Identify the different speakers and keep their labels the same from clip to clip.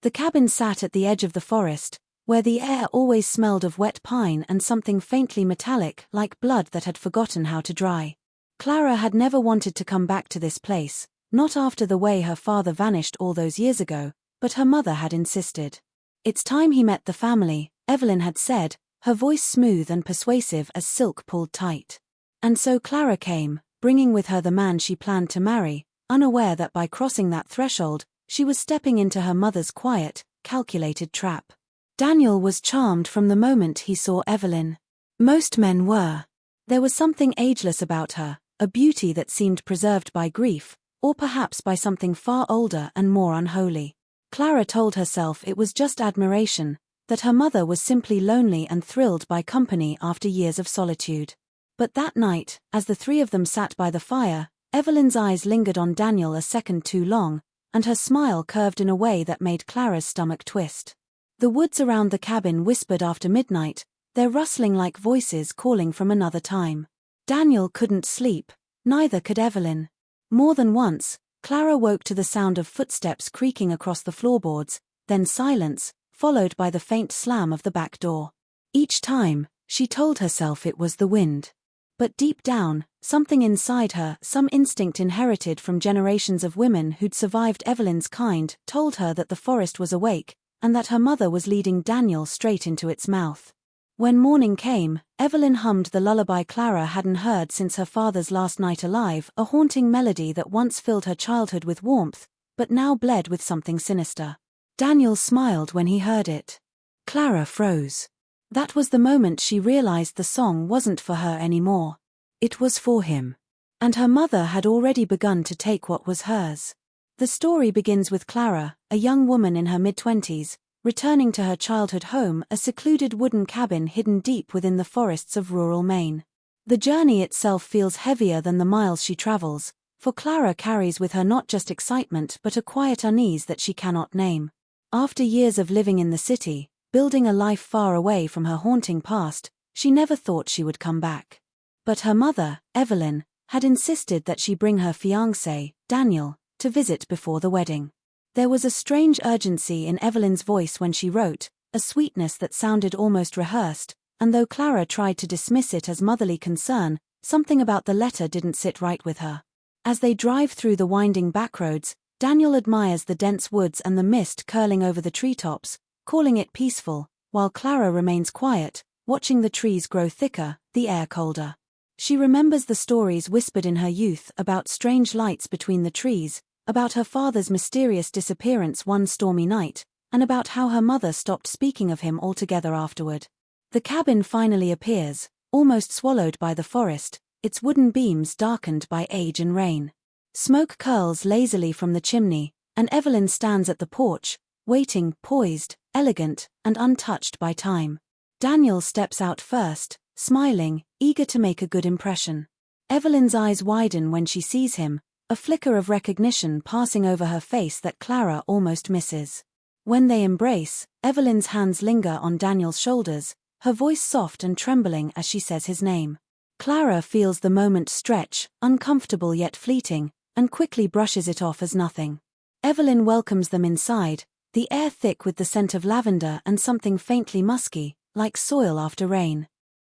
Speaker 1: The cabin sat at the edge of the forest, where the air always smelled of wet pine and something faintly metallic like blood that had forgotten how to dry. Clara had never wanted to come back to this place, not after the way her father vanished all those years ago, but her mother had insisted. "It's time he met the family," Evelyn had said, her voice smooth and persuasive as silk pulled tight. And so Clara came, bringing with her the man she planned to marry, unaware that by crossing that threshold, she was stepping into her mother's quiet, calculated trap. Daniel was charmed from the moment he saw Evelyn. Most men were. There was something ageless about her, a beauty that seemed preserved by grief, or perhaps by something far older and more unholy. Clara told herself it was just admiration, that her mother was simply lonely and thrilled by company after years of solitude. But that night, as the three of them sat by the fire, Evelyn's eyes lingered on Daniel a second too long, and her smile curved in a way that made Clara's stomach twist. The woods around the cabin whispered after midnight, their rustling like voices calling from another time. Daniel couldn't sleep, neither could Evelyn. More than once, Clara woke to the sound of footsteps creaking across the floorboards, then silence, followed by the faint slam of the back door. Each time, she told herself it was the wind. But deep down, something inside her, some instinct inherited from generations of women who'd survived Evelyn's kind, told her that the forest was awake, and that her mother was leading Daniel straight into its mouth. When morning came, Evelyn hummed the lullaby Clara hadn't heard since her father's last night alive, a haunting melody that once filled her childhood with warmth, but now bled with something sinister. Daniel smiled when he heard it. Clara froze. That was the moment she realized the song wasn't for her anymore. It was for him. And her mother had already begun to take what was hers. The story begins with Clara, a young woman in her mid-20s, returning to her childhood home, a secluded wooden cabin hidden deep within the forests of rural Maine. The journey itself feels heavier than the miles she travels, for Clara carries with her not just excitement but a quiet unease that she cannot name. After years of living in the city, building a life far away from her haunting past, she never thought she would come back. But her mother, Evelyn, had insisted that she bring her fiancé, Daniel, to visit before the wedding. There was a strange urgency in Evelyn's voice when she wrote, a sweetness that sounded almost rehearsed, and though Clara tried to dismiss it as motherly concern, something about the letter didn't sit right with her. As they drive through the winding backroads, Daniel admires the dense woods and the mist curling over the treetops, calling it peaceful, while Clara remains quiet, watching the trees grow thicker, the air colder. She remembers the stories whispered in her youth about strange lights between the trees, about her father's mysterious disappearance one stormy night, and about how her mother stopped speaking of him altogether afterward. The cabin finally appears, almost swallowed by the forest, its wooden beams darkened by age and rain. Smoke curls lazily from the chimney, and Evelyn stands at the porch, waiting, poised, elegant, and untouched by time. Daniel steps out first, smiling, eager to make a good impression. Evelyn's eyes widen when she sees him, a flicker of recognition passing over her face that Clara almost misses. When they embrace, Evelyn's hands linger on Daniel's shoulders, her voice soft and trembling as she says his name. Clara feels the moment stretch, uncomfortable yet fleeting, and quickly brushes it off as nothing. Evelyn welcomes them inside, the air thick with the scent of lavender and something faintly musky, like soil after rain.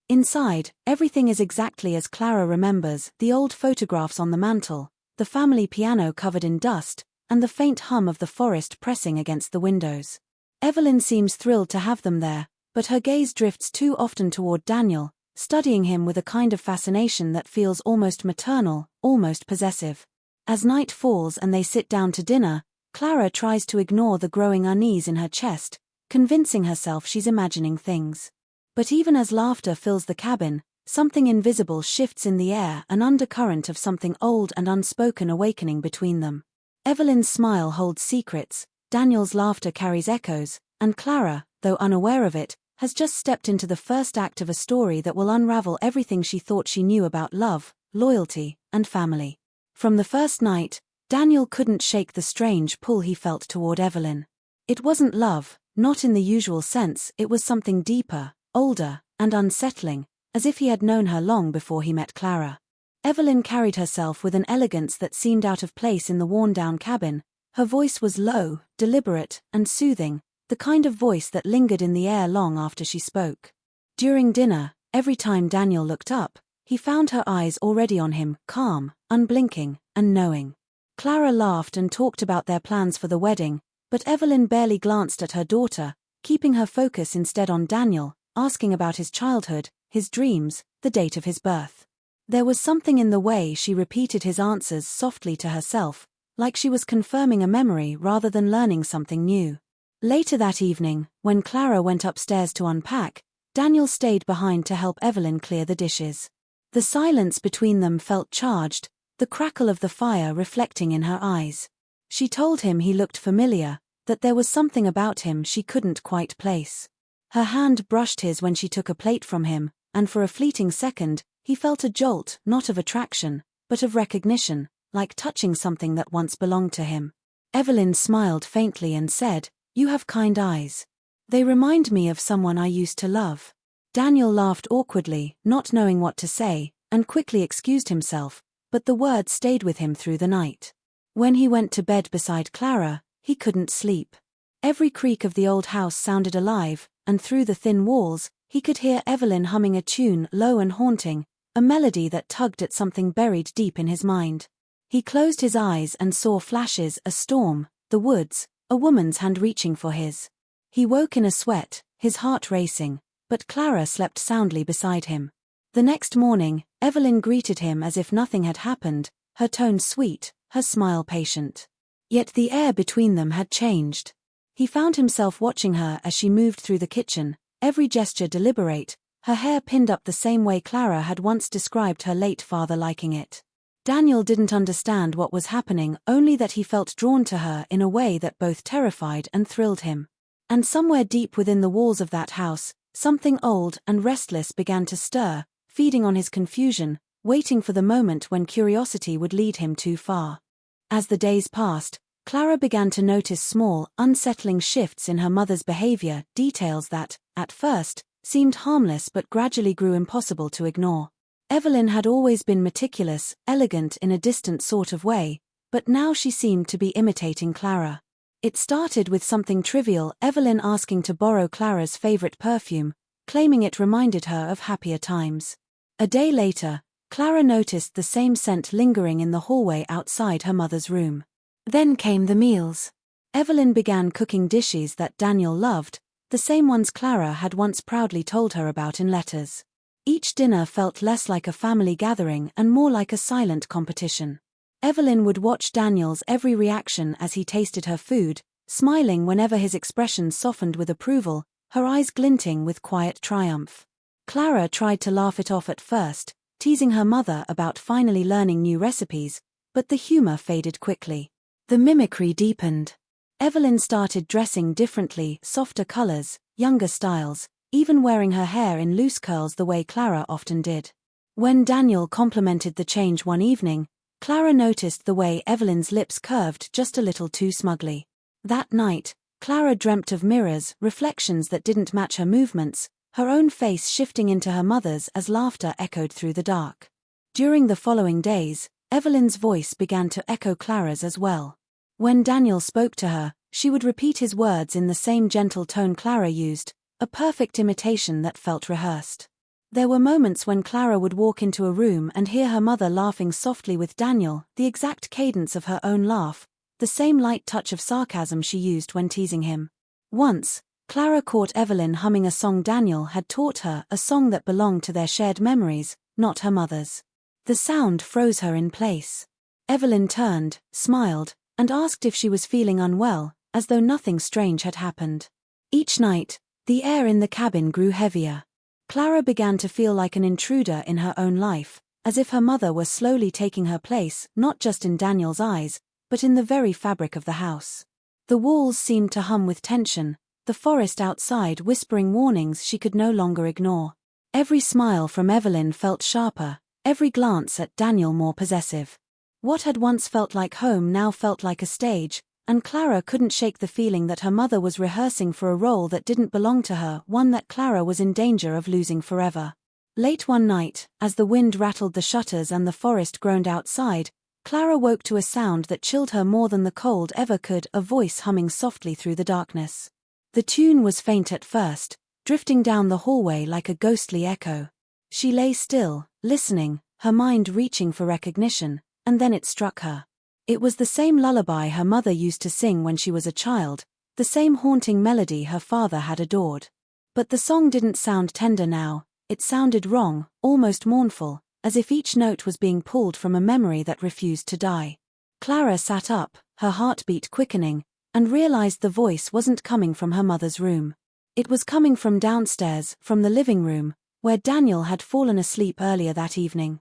Speaker 1: Inside, everything is exactly as Clara remembers, the old photographs on the mantel, the family piano covered in dust, and the faint hum of the forest pressing against the windows. Evelyn seems thrilled to have them there, but her gaze drifts too often toward Daniel, studying him with a kind of fascination that feels almost maternal, almost possessive. As night falls and they sit down to dinner, Clara tries to ignore the growing unease in her chest, convincing herself she's imagining things. But even as laughter fills the cabin, something invisible shifts in the air, an undercurrent of something old and unspoken awakening between them. Evelyn's smile holds secrets, Daniel's laughter carries echoes, and Clara, though unaware of it, has just stepped into the first act of a story that will unravel everything she thought she knew about love, loyalty, and family. From the first night, Daniel couldn't shake the strange pull he felt toward Evelyn. It wasn't love, not in the usual sense, it was something deeper, older, and unsettling, as if he had known her long before he met Clara. Evelyn carried herself with an elegance that seemed out of place in the worn-down cabin, Her voice was low, deliberate, and soothing, the kind of voice that lingered in the air long after she spoke. During dinner, every time Daniel looked up, he found her eyes already on him, calm, unblinking, and knowing. Clara laughed and talked about their plans for the wedding, but Evelyn barely glanced at her daughter, keeping her focus instead on Daniel, asking about his childhood, his dreams, the date of his birth. There was something in the way she repeated his answers softly to herself, like she was confirming a memory rather than learning something new. Later that evening, when Clara went upstairs to unpack, Daniel stayed behind to help Evelyn clear the dishes. The silence between them felt charged, the crackle of the fire reflecting in her eyes. She told him he looked familiar, that there was something about him she couldn't quite place. Her hand brushed his when she took a plate from him, and for a fleeting second, he felt a jolt, not of attraction, but of recognition, like touching something that once belonged to him. Evelyn smiled faintly and said, "You have kind eyes. They remind me of someone I used to love." Daniel laughed awkwardly, not knowing what to say, and quickly excused himself, but the words stayed with him through the night. When he went to bed beside Clara, he couldn't sleep. Every creak of the old house sounded alive, and through the thin walls, he could hear Evelyn humming a tune low and haunting, a melody that tugged at something buried deep in his mind. He closed his eyes and saw flashes, a storm, the woods, a woman's hand reaching for his. He woke in a sweat, his heart racing, but Clara slept soundly beside him. The next morning, Evelyn greeted him as if nothing had happened, her tone sweet, her smile patient. Yet the air between them had changed. He found himself watching her as she moved through the kitchen, every gesture deliberate, her hair pinned up the same way Clara had once described her late father liking it. Daniel didn't understand what was happening, only that he felt drawn to her in a way that both terrified and thrilled him. And somewhere deep within the walls of that house, something old and restless began to stir, feeding on his confusion, waiting for the moment when curiosity would lead him too far. As the days passed, Clara began to notice small, unsettling shifts in her mother's behavior, details that, at first, seemed harmless but gradually grew impossible to ignore. Evelyn had always been meticulous, elegant in a distant sort of way, but now she seemed to be imitating Clara. It started with something trivial, Evelyn asking to borrow Clara's favorite perfume, claiming it reminded her of happier times. A day later, Clara noticed the same scent lingering in the hallway outside her mother's room. Then came the meals. Evelyn began cooking dishes that Daniel loved, the same ones Clara had once proudly told her about in letters. Each dinner felt less like a family gathering and more like a silent competition. Evelyn would watch Daniel's every reaction as he tasted her food, smiling whenever his expression softened with approval, her eyes glinting with quiet triumph. Clara tried to laugh it off at first, teasing her mother about finally learning new recipes, but the humor faded quickly. The mimicry deepened. Evelyn started dressing differently, softer colors, younger styles, even wearing her hair in loose curls the way Clara often did. When Daniel complimented the change one evening, Clara noticed the way Evelyn's lips curved just a little too smugly. That night, Clara dreamt of mirrors, reflections that didn't match her movements, her own face shifting into her mother's as laughter echoed through the dark. During the following days, Evelyn's voice began to echo Clara's as well. When Daniel spoke to her, she would repeat his words in the same gentle tone Clara used, a perfect imitation that felt rehearsed. There were moments when Clara would walk into a room and hear her mother laughing softly with Daniel, the exact cadence of her own laugh, the same light touch of sarcasm she used when teasing him. Once, Clara caught Evelyn humming a song Daniel had taught her, a song that belonged to their shared memories, not her mother's. The sound froze her in place. Evelyn turned, smiled, and asked if she was feeling unwell, as though nothing strange had happened. Each night, the air in the cabin grew heavier. Clara began to feel like an intruder in her own life, as if her mother were slowly taking her place, not just in Daniel's eyes, but in the very fabric of the house. The walls seemed to hum with tension, the forest outside whispering warnings she could no longer ignore. Every smile from Evelyn felt sharper, every glance at Daniel more possessive. What had once felt like home now felt like a stage, and Clara couldn't shake the feeling that her mother was rehearsing for a role that didn't belong to her, one that Clara was in danger of losing forever. Late one night, as the wind rattled the shutters and the forest groaned outside, Clara woke to a sound that chilled her more than the cold ever could, a voice humming softly through the darkness. The tune was faint at first, drifting down the hallway like a ghostly echo. She lay still, listening, her mind reaching for recognition, and then it struck her. It was the same lullaby her mother used to sing when she was a child, the same haunting melody her father had adored. But the song didn't sound tender now, it sounded wrong, almost mournful, as if each note was being pulled from a memory that refused to die. Clara sat up, her heartbeat quickening, and realized the voice wasn't coming from her mother's room. It was coming from downstairs, from the living room, where Daniel had fallen asleep earlier that evening.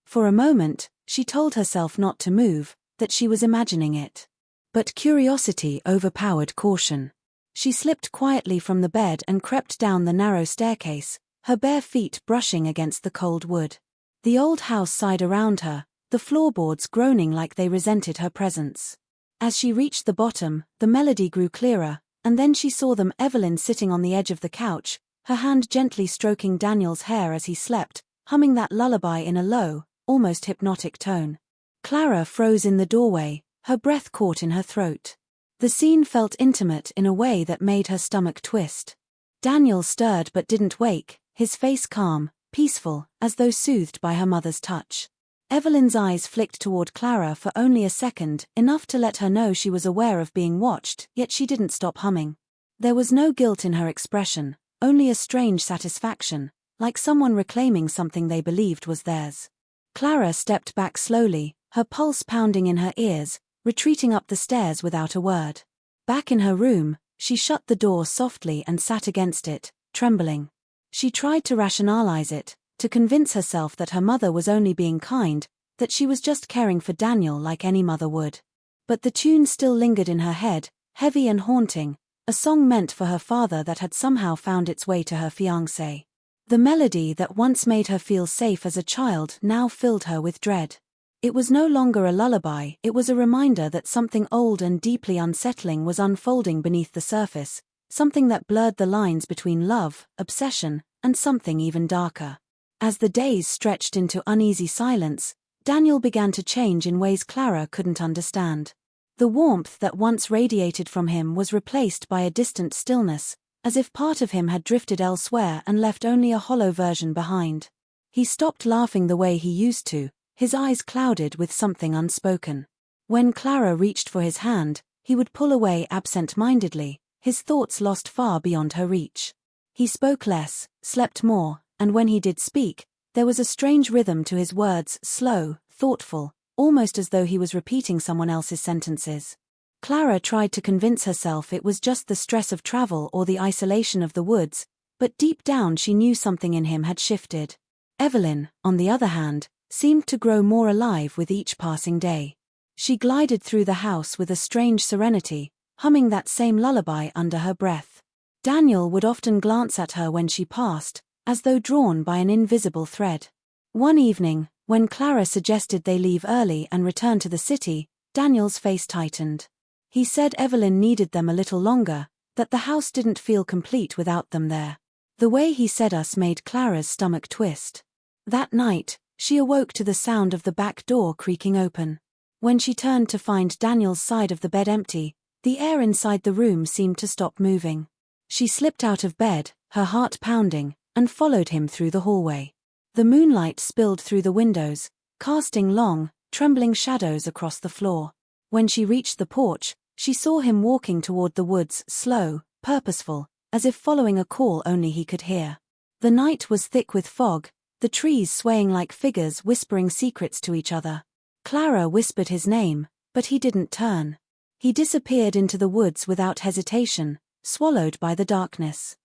Speaker 1: For a moment, she told herself not to move, that she was imagining it. But curiosity overpowered caution. She slipped quietly from the bed and crept down the narrow staircase, her bare feet brushing against the cold wood. The old house sighed around her, the floorboards groaning like they resented her presence. As she reached the bottom, the melody grew clearer, and then she saw them, Evelyn sitting on the edge of the couch, her hand gently stroking Daniel's hair as he slept, humming that lullaby in a low, almost hypnotic tone. Clara froze in the doorway, her breath caught in her throat. The scene felt intimate in a way that made her stomach twist. Daniel stirred but didn't wake, his face calm, peaceful, as though soothed by her mother's touch. Evelyn's eyes flicked toward Clara for only a second, enough to let her know she was aware of being watched, yet she didn't stop humming. There was no guilt in her expression, only a strange satisfaction, like someone reclaiming something they believed was theirs. Clara stepped back slowly, her pulse pounding in her ears, retreating up the stairs without a word. Back in her room, she shut the door softly and sat against it, trembling. She tried to rationalize it, to convince herself that her mother was only being kind, that she was just caring for Daniel like any mother would. But the tune still lingered in her head, heavy and haunting, a song meant for her father that had somehow found its way to her fiancé. The melody that once made her feel safe as a child now filled her with dread. It was no longer a lullaby, it was a reminder that something old and deeply unsettling was unfolding beneath the surface, something that blurred the lines between love, obsession, and something even darker. As the days stretched into uneasy silence, Daniel began to change in ways Clara couldn't understand. The warmth that once radiated from him was replaced by a distant stillness, as if part of him had drifted elsewhere and left only a hollow version behind. He stopped laughing the way he used to, his eyes clouded with something unspoken. When Clara reached for his hand, he would pull away absent-mindedly, his thoughts lost far beyond her reach. He spoke less, slept more, and when he did speak, there was a strange rhythm to his words, slow, thoughtful, almost as though he was repeating someone else's sentences. Clara tried to convince herself it was just the stress of travel or the isolation of the woods, but deep down she knew something in him had shifted. Evelyn, on the other hand, seemed to grow more alive with each passing day. She glided through the house with a strange serenity, humming that same lullaby under her breath. Daniel would often glance at her when she passed, as though drawn by an invisible thread. One evening, when Clara suggested they leave early and return to the city, Daniel's face tightened. He said Evelyn needed them a little longer, that the house didn't feel complete without them there. The way he said us made Clara's stomach twist. That night, she awoke to the sound of the back door creaking open. When she turned to find Daniel's side of the bed empty, the air inside the room seemed to stop moving. She slipped out of bed, her heart pounding, and followed him through the hallway. The moonlight spilled through the windows, casting long, trembling shadows across the floor. When she reached the porch, she saw him walking toward the woods, slow, purposeful, as if following a call only he could hear. The night was thick with fog, the trees swaying like figures whispering secrets to each other. Clara whispered his name, but he didn't turn. He disappeared into the woods without hesitation, swallowed by the darkness.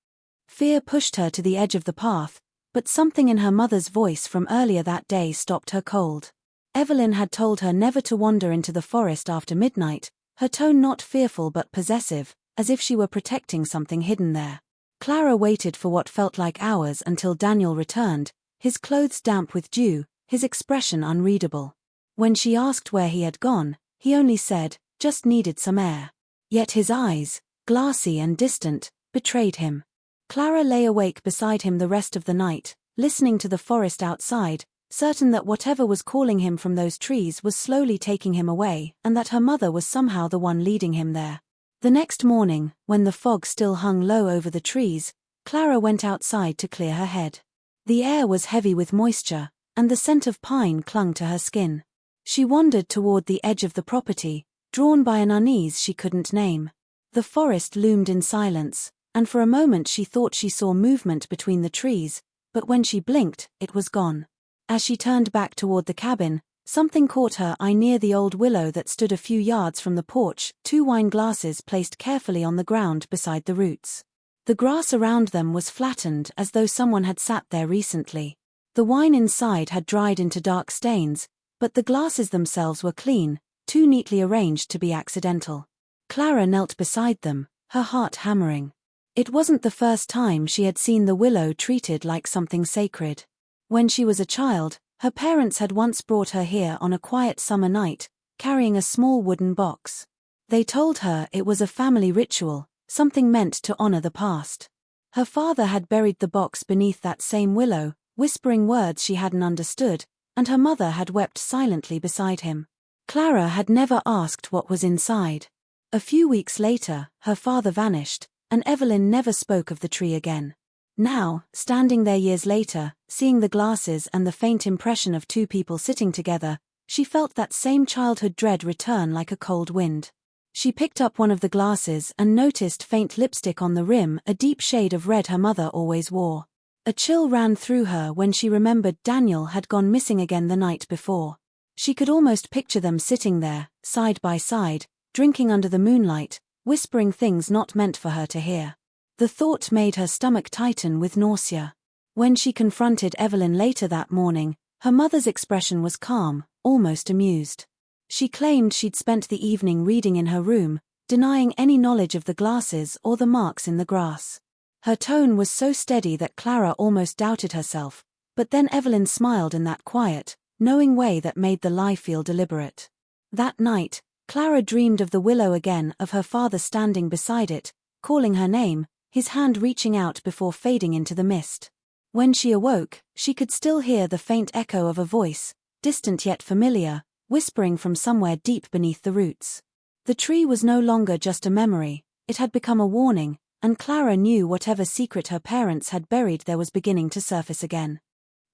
Speaker 1: Fear pushed her to the edge of the path, but something in her mother's voice from earlier that day stopped her cold. Evelyn had told her never to wander into the forest after midnight, her tone not fearful but possessive, as if she were protecting something hidden there. Clara waited for what felt like hours until Daniel returned, his clothes damp with dew, his expression unreadable. When she asked where he had gone, he only said, "Just needed some air." Yet his eyes, glassy and distant, betrayed him. Clara lay awake beside him the rest of the night, listening to the forest outside, certain that whatever was calling him from those trees was slowly taking him away, and that her mother was somehow the one leading him there. The next morning, when the fog still hung low over the trees, Clara went outside to clear her head. The air was heavy with moisture, and the scent of pine clung to her skin. She wandered toward the edge of the property, drawn by an unease she couldn't name. The forest loomed in silence, and for a moment she thought she saw movement between the trees, but when she blinked, it was gone. As she turned back toward the cabin, something caught her eye near the old willow that stood a few yards from the porch, 2 wine glasses placed carefully on the ground beside the roots. The grass around them was flattened as though someone had sat there recently. The wine inside had dried into dark stains, but the glasses themselves were clean, too neatly arranged to be accidental. Clara knelt beside them, her heart hammering. It wasn't the first time she had seen the willow treated like something sacred. When she was a child, her parents had once brought her here on a quiet summer night, carrying a small wooden box. They told her it was a family ritual, something meant to honor the past. Her father had buried the box beneath that same willow, whispering words she hadn't understood, and her mother had wept silently beside him. Clara had never asked what was inside. A few weeks later, her father vanished, and Evelyn never spoke of the tree again. Now, standing there years later, seeing the glasses and the faint impression of 2 people sitting together, she felt that same childhood dread return like a cold wind. She picked up one of the glasses and noticed faint lipstick on the rim, a deep shade of red her mother always wore. A chill ran through her when she remembered Daniel had gone missing again the night before. She could almost picture them sitting there, side by side, drinking under the moonlight, whispering things not meant for her to hear. The thought made her stomach tighten with nausea. When she confronted Evelyn later that morning, her mother's expression was calm, almost amused. She claimed she'd spent the evening reading in her room, denying any knowledge of the glasses or the marks in the grass. Her tone was so steady that Clara almost doubted herself, but then Evelyn smiled in that quiet, knowing way that made the lie feel deliberate. That night, Clara dreamed of the willow again, of her father standing beside it, calling her name, his hand reaching out before fading into the mist. When she awoke, she could still hear the faint echo of a voice, distant yet familiar, whispering from somewhere deep beneath the roots. The tree was no longer just a memory, it had become a warning, and Clara knew whatever secret her parents had buried there was beginning to surface again.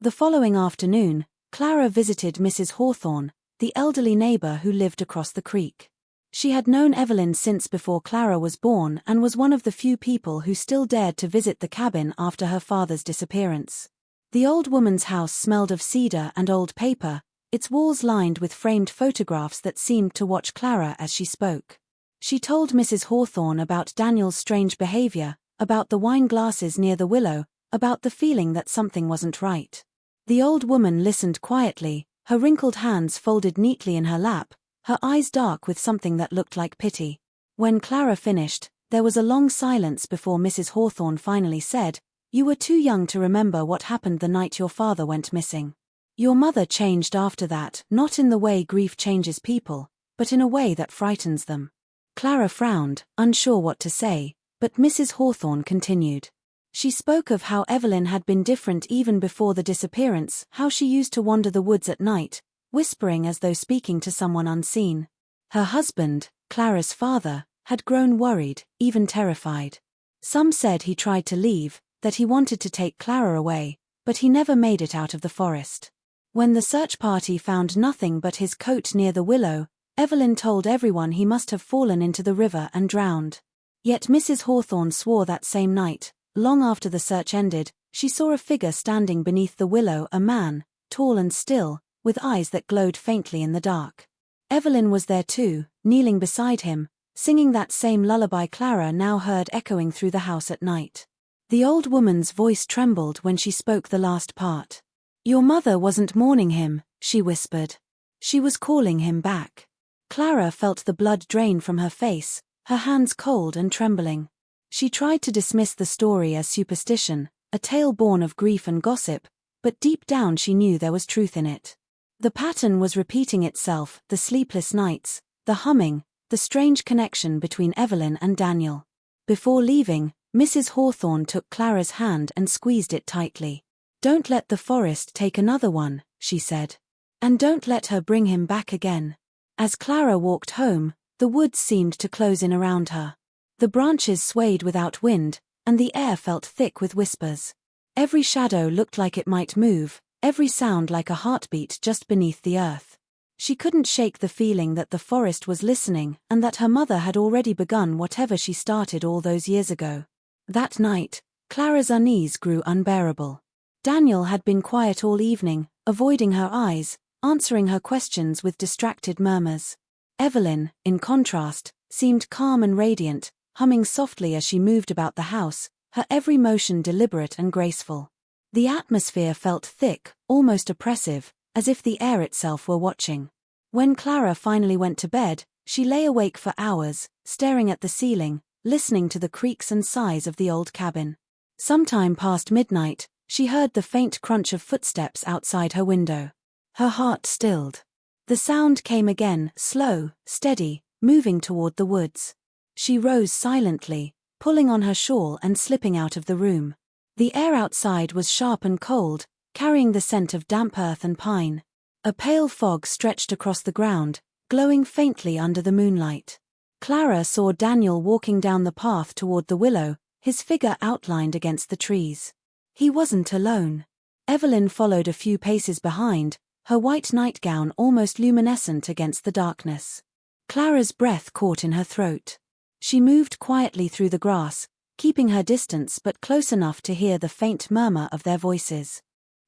Speaker 1: The following afternoon, Clara visited Mrs. Hawthorne, the elderly neighbor who lived across the creek. She had known Evelyn since before Clara was born and was one of the few people who still dared to visit the cabin after her father's disappearance. The old woman's house smelled of cedar and old paper, its walls lined with framed photographs that seemed to watch Clara as she spoke. She told Mrs. Hawthorne about Daniel's strange behavior, about the wine glasses near the willow, about the feeling that something wasn't right. The old woman listened quietly, her wrinkled hands folded neatly in her lap, her eyes dark with something that looked like pity. When Clara finished, there was a long silence before Mrs. Hawthorne finally said, "You were too young to remember what happened the night your father went missing. Your mother changed after that, not in the way grief changes people, but in a way that frightens them." Clara frowned, unsure what to say, but Mrs. Hawthorne continued. She spoke of how Evelyn had been different even before the disappearance, how she used to wander the woods at night, whispering as though speaking to someone unseen. Her husband, Clara's father, had grown worried, even terrified. Some said he tried to leave, that he wanted to take Clara away, but he never made it out of the forest. When the search party found nothing but his coat near the willow, Evelyn told everyone he must have fallen into the river and drowned. Yet Mrs. Hawthorne swore that same night, long after the search ended, she saw a figure standing beneath the willow, a man, tall and still, with eyes that glowed faintly in the dark. Evelyn was there too, kneeling beside him, singing that same lullaby Clara now heard echoing through the house at night. The old woman's voice trembled when she spoke the last part. "Your mother wasn't mourning him," she whispered. "She was calling him back." Clara felt the blood drain from her face, her hands cold and trembling. She tried to dismiss the story as superstition, a tale born of grief and gossip, but deep down she knew there was truth in it. The pattern was repeating itself, the sleepless nights, the humming, the strange connection between Evelyn and Daniel. Before leaving, Mrs. Hawthorne took Clara's hand and squeezed it tightly. "Don't let the forest take another one," she said. And don't let her bring him back again. As Clara walked home, the woods seemed to close in around her. The branches swayed without wind, and the air felt thick with whispers. Every shadow looked like it might move, every sound like a heartbeat just beneath the earth. She couldn't shake the feeling that the forest was listening and that her mother had already begun whatever she started all those years ago. That night, Clara's unease grew unbearable. Daniel had been quiet all evening, avoiding her eyes, answering her questions with distracted murmurs. Evelyn, in contrast, seemed calm and radiant, humming softly as she moved about the house, her every motion deliberate and graceful. The atmosphere felt thick, almost oppressive, as if the air itself were watching. When Clara finally went to bed, she lay awake for hours, staring at the ceiling, listening to the creaks and sighs of the old cabin. Sometime past midnight, she heard the faint crunch of footsteps outside her window. Her heart stilled. The sound came again, slow, steady, moving toward the woods. She rose silently, pulling on her shawl and slipping out of the room. The air outside was sharp and cold, carrying the scent of damp earth and pine. A pale fog stretched across the ground, glowing faintly under the moonlight. Clara saw Daniel walking down the path toward the willow, his figure outlined against the trees. He wasn't alone. Evelyn followed a few paces behind, her white nightgown almost luminescent against the darkness. Clara's breath caught in her throat. She moved quietly through the grass, keeping her distance but close enough to hear the faint murmur of their voices.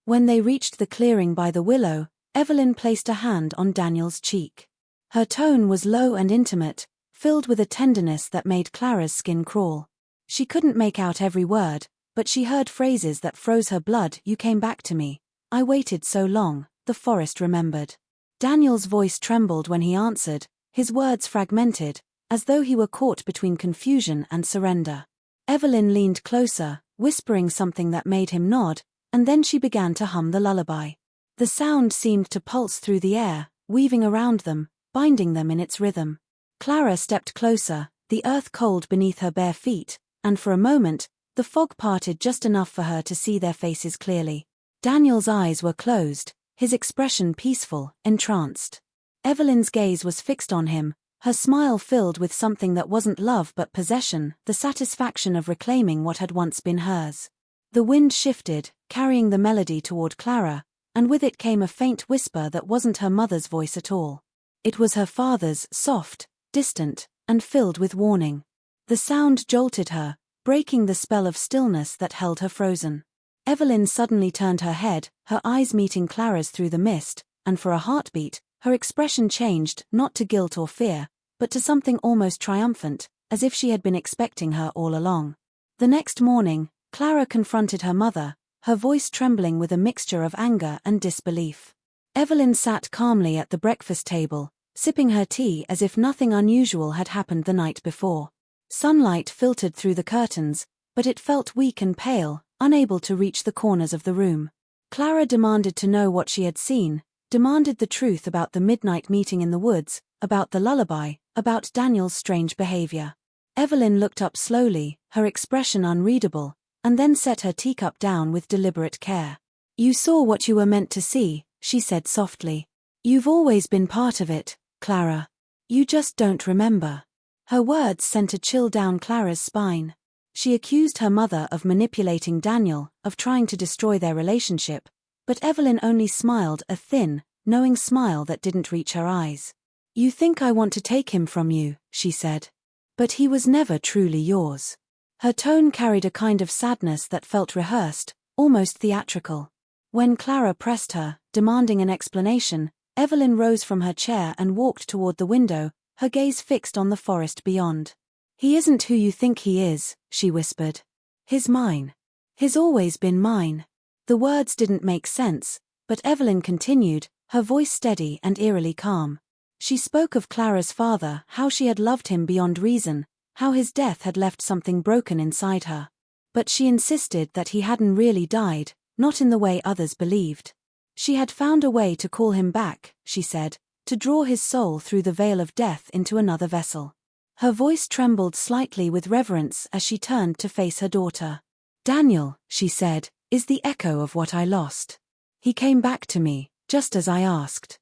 Speaker 1: When they reached the clearing by the willow, Evelyn placed a hand on Daniel's cheek. Her tone was low and intimate, filled with a tenderness that made Clara's skin crawl. She couldn't make out every word, but she heard phrases that froze her blood. "You came back to me. I waited so long," the forest remembered. Daniel's voice trembled when he answered, his words fragmented, as though he were caught between confusion and surrender. Evelyn leaned closer, whispering something that made him nod, and then she began to hum the lullaby. The sound seemed to pulse through the air, weaving around them, binding them in its rhythm. Clara stepped closer, the earth cold beneath her bare feet, and for a moment, the fog parted just enough for her to see their faces clearly. Daniel's eyes were closed, his expression peaceful, entranced. Evelyn's gaze was fixed on him, her smile filled with something that wasn't love but possession, the satisfaction of reclaiming what had once been hers. The wind shifted, carrying the melody toward Clara, and with it came a faint whisper that wasn't her mother's voice at all. It was her father's, soft, distant, and filled with warning. The sound jolted her, breaking the spell of stillness that held her frozen. Evelyn suddenly turned her head, her eyes meeting Clara's through the mist, and for a heartbeat, her expression changed, not to guilt or fear, but to something almost triumphant, as if she had been expecting her all along. The next morning, Clara confronted her mother, her voice trembling with a mixture of anger and disbelief. Evelyn sat calmly at the breakfast table, sipping her tea as if nothing unusual had happened the night before. Sunlight filtered through the curtains, but it felt weak and pale, unable to reach the corners of the room. Clara demanded to know what she had seen, demanded the truth about the midnight meeting in the woods, about the lullaby, about Daniel's strange behavior. Evelyn looked up slowly, her expression unreadable, and then set her teacup down with deliberate care. "You saw what you were meant to see," she said softly. "You've always been part of it, Clara. You just don't remember." Her words sent a chill down Clara's spine. She accused her mother of manipulating Daniel, of trying to destroy their relationship, but Evelyn only smiled, a thin, knowing smile that didn't reach her eyes. "You think I want to take him from you," she said. "But he was never truly yours." Her tone carried a kind of sadness that felt rehearsed, almost theatrical. When Clara pressed her, demanding an explanation, Evelyn rose from her chair and walked toward the window, her gaze fixed on the forest beyond. "He isn't who you think he is," she whispered. "He's mine. He's always been mine." The words didn't make sense, but Evelyn continued, her voice steady and eerily calm. She spoke of Clara's father, how she had loved him beyond reason, how his death had left something broken inside her. But she insisted that he hadn't really died, not in the way others believed. She had found a way to call him back, she said, to draw his soul through the veil of death into another vessel. Her voice trembled slightly with reverence as she turned to face her daughter. "Daniel," she said, "is the echo of what I lost. He came back to me, just as I asked.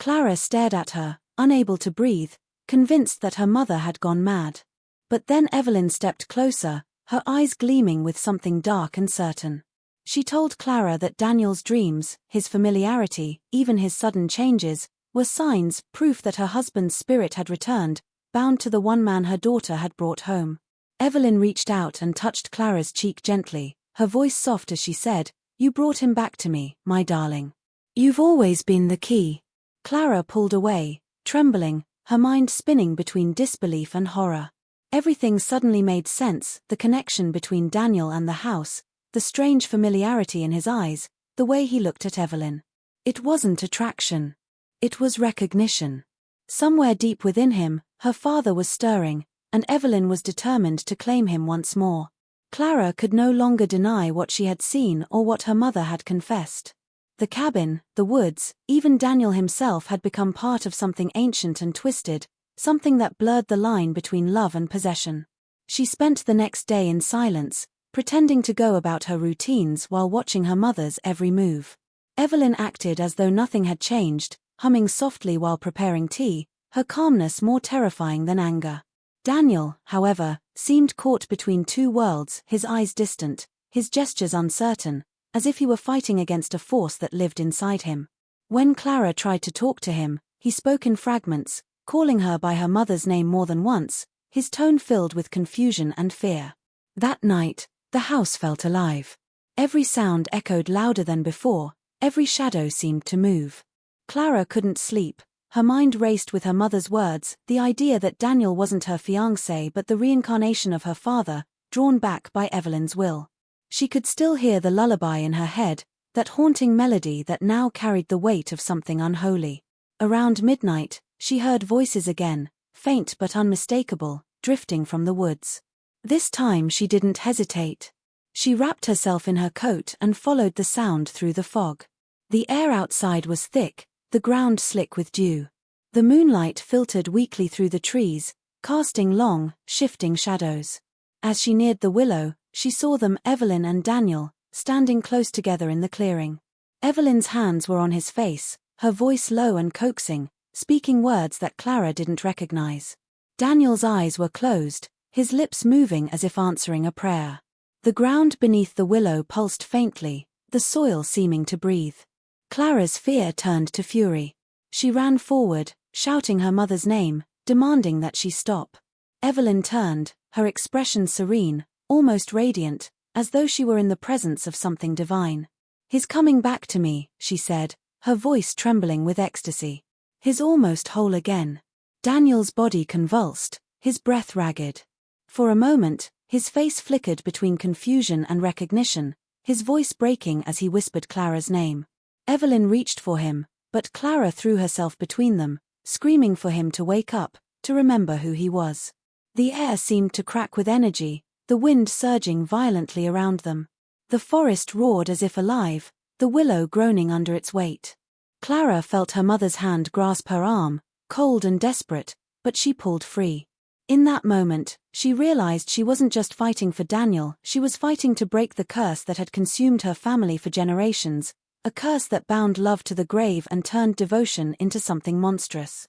Speaker 1: Clara stared at her, unable to breathe, convinced that her mother had gone mad. But then Evelyn stepped closer, her eyes gleaming with something dark and certain. She told Clara that Daniel's dreams, his familiarity, even his sudden changes, were signs, proof that her husband's spirit had returned, bound to the one man her daughter had brought home. Evelyn reached out and touched Clara's cheek gently, her voice soft as she said, "You brought him back to me, my darling. You've always been the key." Clara pulled away, trembling, her mind spinning between disbelief and horror. Everything suddenly made sense, the connection between Daniel and the house, the strange familiarity in his eyes, the way he looked at Evelyn. It wasn't attraction. It was recognition. Somewhere deep within him, her father was stirring, and Evelyn was determined to claim him once more. Clara could no longer deny what she had seen or what her mother had confessed. The cabin, the woods, even Daniel himself had become part of something ancient and twisted, something that blurred the line between love and possession. She spent the next day in silence, pretending to go about her routines while watching her mother's every move. Evelyn acted as though nothing had changed, humming softly while preparing tea, her calmness more terrifying than anger. Daniel, however, seemed caught between two worlds, his eyes distant, his gestures uncertain, as if he were fighting against a force that lived inside him. When Clara tried to talk to him, he spoke in fragments, calling her by her mother's name more than once, his tone filled with confusion and fear. That night, the house felt alive. Every sound echoed louder than before, every shadow seemed to move. Clara couldn't sleep, her mind raced with her mother's words, the idea that Daniel wasn't her fiancé but the reincarnation of her father, drawn back by Evelyn's will. She could still hear the lullaby in her head, that haunting melody that now carried the weight of something unholy. Around midnight, she heard voices again, faint but unmistakable, drifting from the woods. This time she didn't hesitate. She wrapped herself in her coat and followed the sound through the fog. The air outside was thick, the ground slick with dew. The moonlight filtered weakly through the trees, casting long, shifting shadows. As she neared the willow, she saw them, Evelyn and Daniel, standing close together in the clearing. Evelyn's hands were on his face, her voice low and coaxing, speaking words that Clara didn't recognize. Daniel's eyes were closed, his lips moving as if answering a prayer. The ground beneath the willow pulsed faintly, the soil seeming to breathe. Clara's fear turned to fury. She ran forward, shouting her mother's name, demanding that she stop. Evelyn turned, her expression serene, almost radiant, as though she were in the presence of something divine. "He's coming back to me," she said, her voice trembling with ecstasy. "He's almost whole again." Daniel's body convulsed, his breath ragged. For a moment, his face flickered between confusion and recognition, his voice breaking as he whispered Clara's name. Evelyn reached for him, but Clara threw herself between them, screaming for him to wake up, to remember who he was. The air seemed to crack with energy, the wind surging violently around them. The forest roared as if alive, the willow groaning under its weight. Clara felt her mother's hand grasp her arm, cold and desperate, but she pulled free. In that moment, she realized she wasn't just fighting for Daniel, she was fighting to break the curse that had consumed her family for generations, a curse that bound love to the grave and turned devotion into something monstrous.